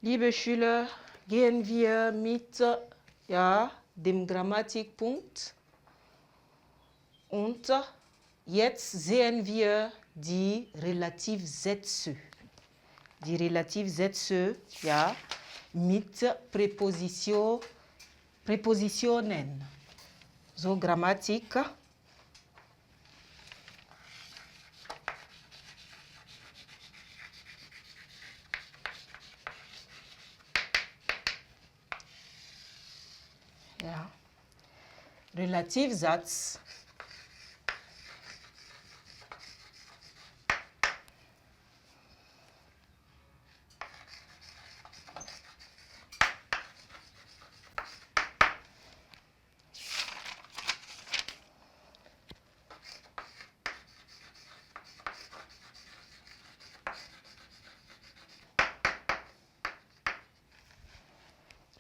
Liebe Schüler, gehen wir mit dem Grammatikpunkt. Und jetzt sehen wir die Relativsätze. Die Relativsätze, mit Präpositionen. So, Grammatik. Ja. Relativsatz.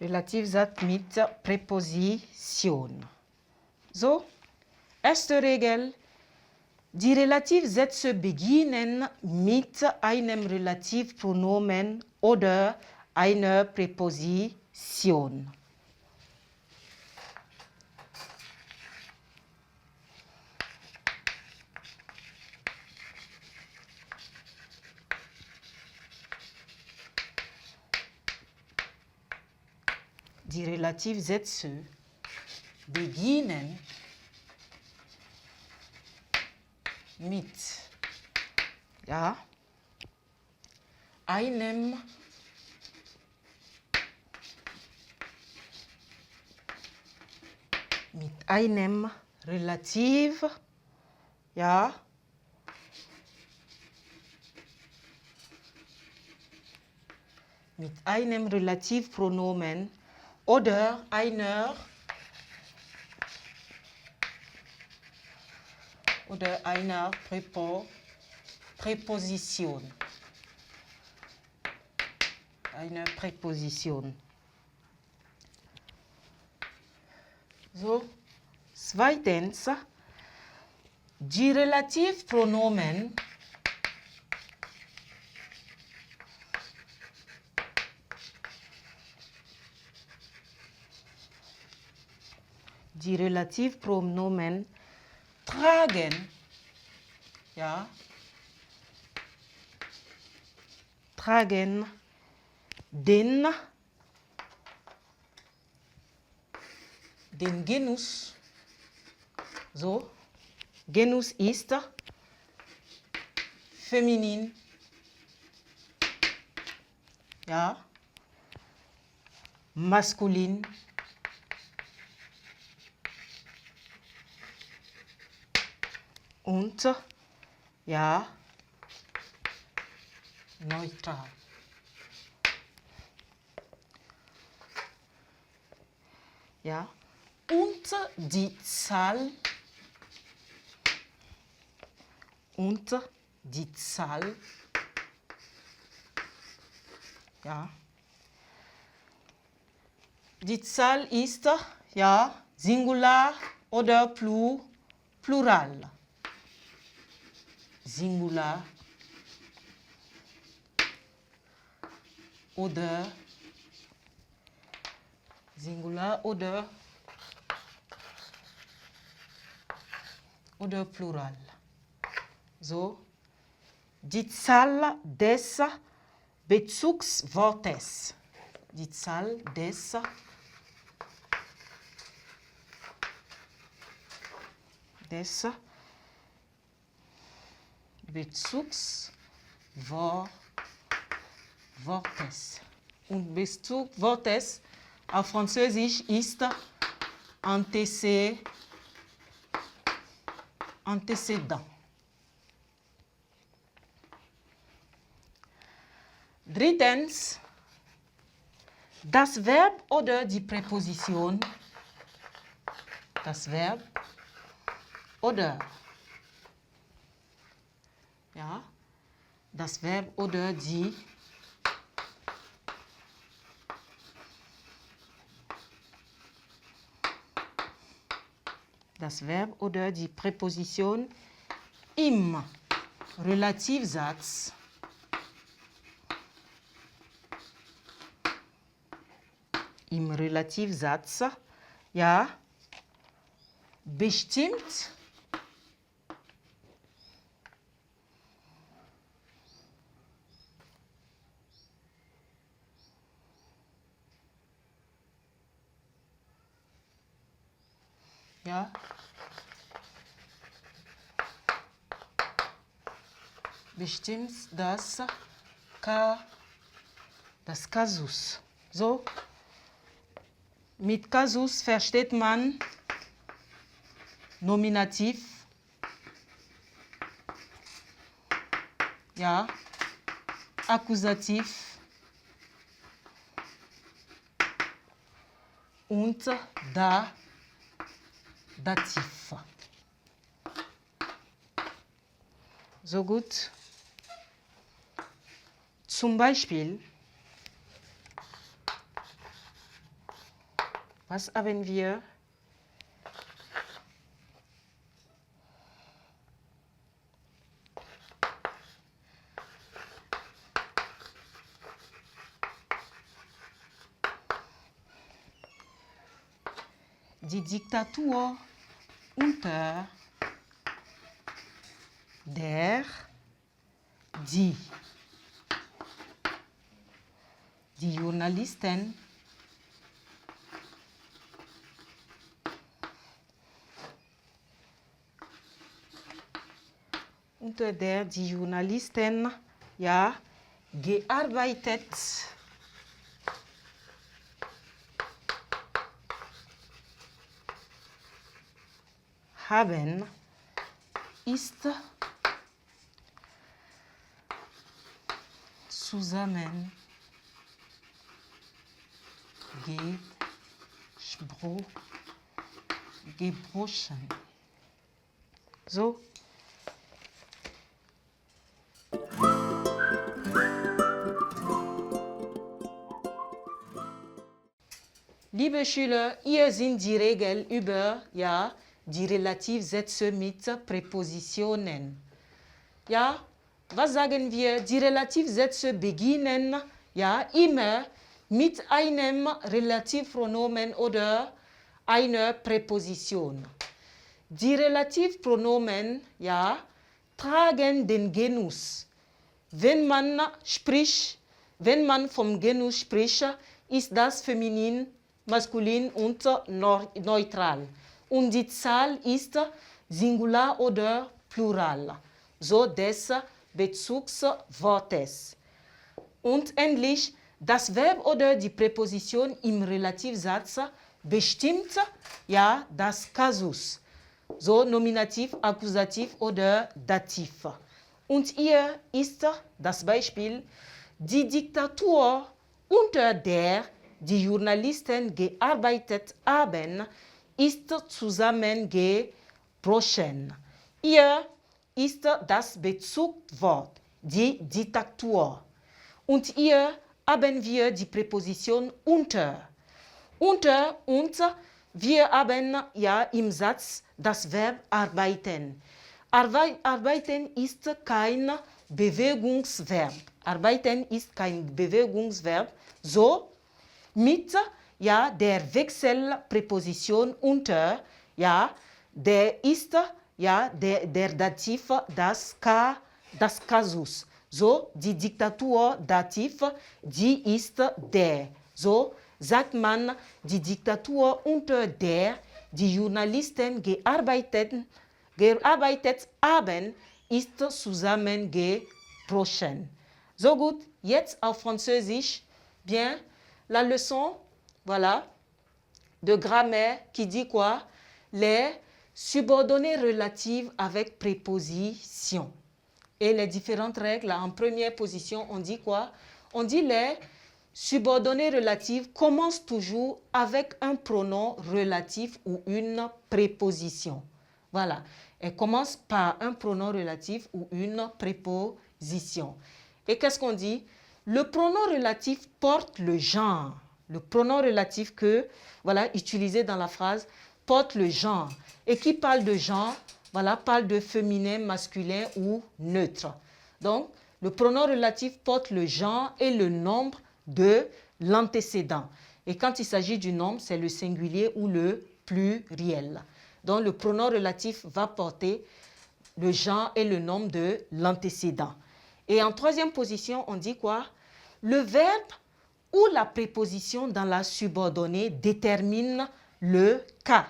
Relativsatz mit Präposition. So, erste Regel. Die Relativsätze beginnen mit einem Relativpronomen oder einer Präposition. Die Relativsätze beginnen mit einem Relativ, mit einem Relativpronomen oder einer Präposition. Eine Präposition. So, zweitens, die Relativpronomen tragen, tragen den Genus. So, Genus ist feminin. Maskulin. Und neutral. Und die Zahl die Zahl ist Singular oder Plural. Singular oder Plural. So, die Zahl des Bezugswortes. Die Zahl des Bezugswortes. Und Bezugswortes auf Französisch ist Antécédent. Drittens, das Verb oder die Präposition. Das Verb oder das Verb oder die Präposition im Relativsatz im Relativsatz, ja, bestimmt ja, bestimmt das Kasus. So, mit Kasus versteht man Nominativ, ja, Akkusativ und Dativ. So gut. Zum Beispiel, was haben wir? Die Diktatur unter der die Journalisten unter der die Journalisten ja gearbeitet haben, ist zusammengebrochen. So. Liebe Schüler, hier sind die Regeln über ja, die Relativsätze mit Präpositionen. Ja, was sagen wir? Die Relativsätze beginnen ja immer mit einem Relativpronomen oder einer Präposition. Die Relativpronomen ja, tragen den Genus. Wenn man vom Genus spricht, ist das feminin, maskulin und neutral. Und die Zahl ist Singular oder Plural, so des Bezugswortes. Und endlich, das Verb oder die Präposition im Relativsatz bestimmt ja das Kasus, so Nominativ, Akkusativ oder Dativ. Und hier ist das Beispiel, die Diktatur, unter der die Journalisten gearbeitet haben, ist zusammengebrochen. Hier ist das Bezugswort, die Diktatur. Und hier haben wir die Präposition unter. Unter und wir haben ja im Satz das Verb arbeiten. Arbeiten ist kein Bewegungsverb. Arbeiten ist kein Bewegungsverb. So mit ja, der Wechselpräposition unter, ja, der ist ja, der Dativ, das Kasus. So, die Diktatur Dativ, die ist der. So sagt man, die Diktatur, unter der die Journalisten gearbeitet haben, ist zusammengebrochen. So gut, jetzt auf Französisch, bien, la leçon, voilà, de grammaire qui dit quoi? Les subordonnées relatives avec préposition. Et les différentes règles, en première position, on dit quoi? On dit les subordonnées relatives commencent toujours avec un pronom relatif ou une préposition. Voilà, elles commencent par un pronom relatif ou une préposition. Et qu'est-ce qu'on dit? Le pronom relatif porte le genre. Le pronom relatif que, voilà, utilisé dans la phrase, porte le genre. Et qui parle de genre, voilà, parle de féminin, masculin ou neutre. Donc, le pronom relatif porte le genre et le nombre de l'antécédent. Et quand il s'agit du nombre, c'est le singulier ou le pluriel. Donc, le pronom relatif va porter le genre et le nombre de l'antécédent. Et en troisième position, on dit quoi? Le verbe ou la préposition dans la subordonnée détermine le cas.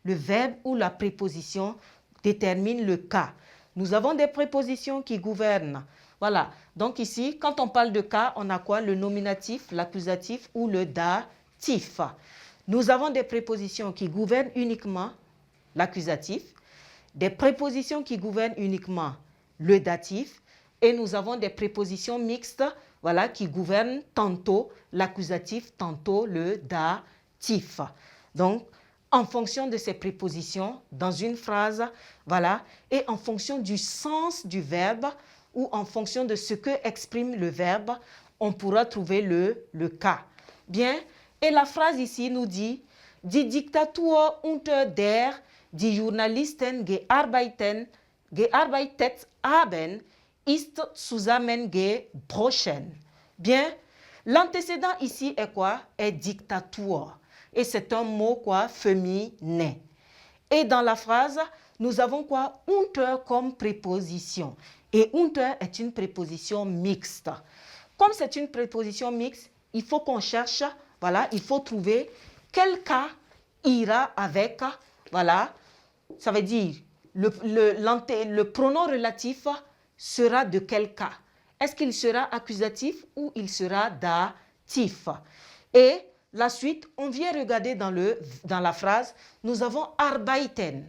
Le verbe ou la préposition détermine le cas. Nous avons des prépositions qui gouvernent. Voilà. Donc ici, quand on parle de cas, on a quoi? Le nominatif, l'accusatif ou le datif. Nous avons des prépositions qui gouvernent uniquement l'accusatif, des prépositions qui gouvernent uniquement le datif, et nous avons des prépositions mixtes, voilà, qui gouvernent tantôt l'accusatif, tantôt le datif. Donc, en fonction de ces prépositions, dans une phrase, voilà, et en fonction du sens du verbe, ou en fonction de ce que exprime le verbe, on pourra trouver le cas. Bien, et la phrase ici nous dit « Die Diktatur unter der die Journalisten gearbeitet haben, ist zusammengebrochen. » Bien, l'antécédent ici est quoi? Est dictature. Et c'est un mot quoi? Féminin. Et dans la phrase, nous avons quoi? Unter comme préposition. Et unter est une préposition mixte. Comme c'est une préposition mixte, il faut qu'on cherche, voilà, il faut trouver quel cas ira avec, voilà, ça veut dire le pronom relatif sera de quel cas? Est-ce qu'il sera accusatif ou il sera datif? Et la suite, on vient regarder dans la phrase, nous avons arbeiten.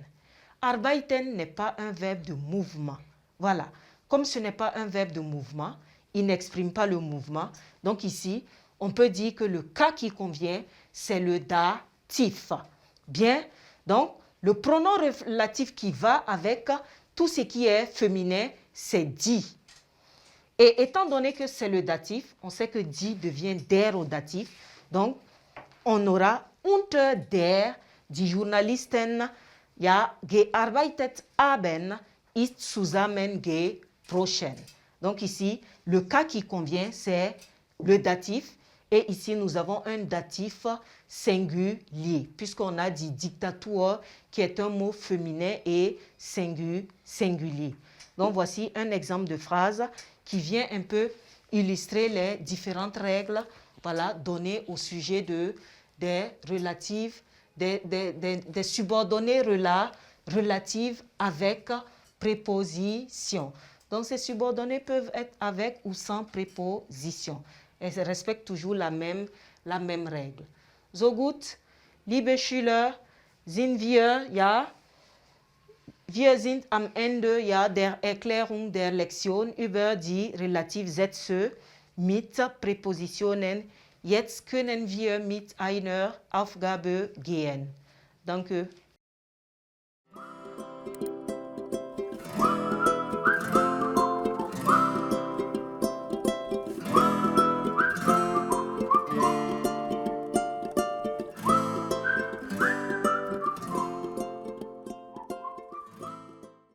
Arbeiten n'est pas un verbe de mouvement. Voilà. Comme ce n'est pas un verbe de mouvement, il n'exprime pas le mouvement. Donc ici, on peut dire que le cas qui convient, c'est le datif. Bien, donc le pronom relatif qui va avec tout ce qui est féminin, c'est die. Et étant donné que c'est le datif, on sait que die devient der au datif. Donc, on aura unter der die Journalisten ja gearbeitet haben, ist zusammengebrochen. Donc ici, le cas qui convient, c'est le datif. Et ici, nous avons un datif singulier, puisqu'on a dit dictature, qui est un mot féminin et singulier. Donc voici un exemple de phrase qui vient un peu illustrer les différentes règles, voilà, données au sujet des relatives, des subordonnées relatives avec préposition. Donc ces subordonnées peuvent être avec ou sans préposition. Elles respectent toujours la même règle. So gut, liebe Schüler, wir sind am Ende der Erklärung der Lektion über die Relativsätze mit Präpositionen. Jetzt können wir mit einer Aufgabe gehen. Danke.